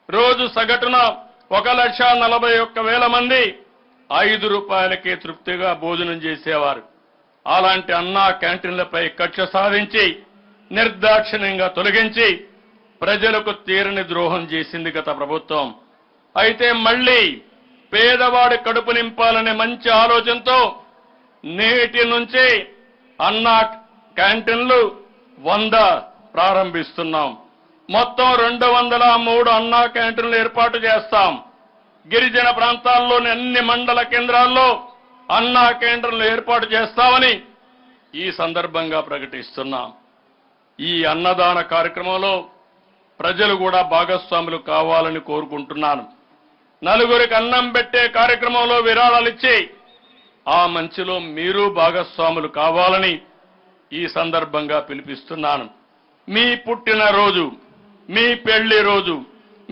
రోజు సగటున 1,41,000 మంది 5 రూపాయలకే తృప్తిగా భోజనం చేసేవారు. అలాంటి అన్నా క్యాంటీన్లపై కక్ష సాధించి నిర్దాక్షిణ్యంగా తొలగించి ప్రజలకు తీరని ద్రోహం చేసింది గత ప్రభుత్వం. అయితే మళ్ళీ పేదవాడి కడుపు నింపాలనే మంచి ఆలోచనతో నేటి నుంచి అన్నా క్యాంటీన్లు 100 ప్రారంభిస్తున్నాం. మొత్తం 203 అన్నా క్యాంటీన్లు ఏర్పాటు చేస్తాం. గిరిజన ప్రాంతాల్లోని అన్ని మండల కేంద్రాల్లో అన్నా క్యాంటీన్లు ఏర్పాటు చేస్తామని ఈ సందర్భంగా ప్రకటిస్తున్నాం. ఈ అన్నదాన కార్యక్రమంలో ప్రజలు కూడా భాగస్వాములు కావాలని కోరుకుంటున్నాను. నలుగురికి అన్నం పెట్టే కార్యక్రమంలో విరాళాలిచ్చి ఆ మంచిలో మీరు భాగస్వాములు కావాలని ఈ సందర్భంగా పిలుపునిస్తున్నాను. మీ పుట్టినరోజు, మీ పెళ్లి రోజు,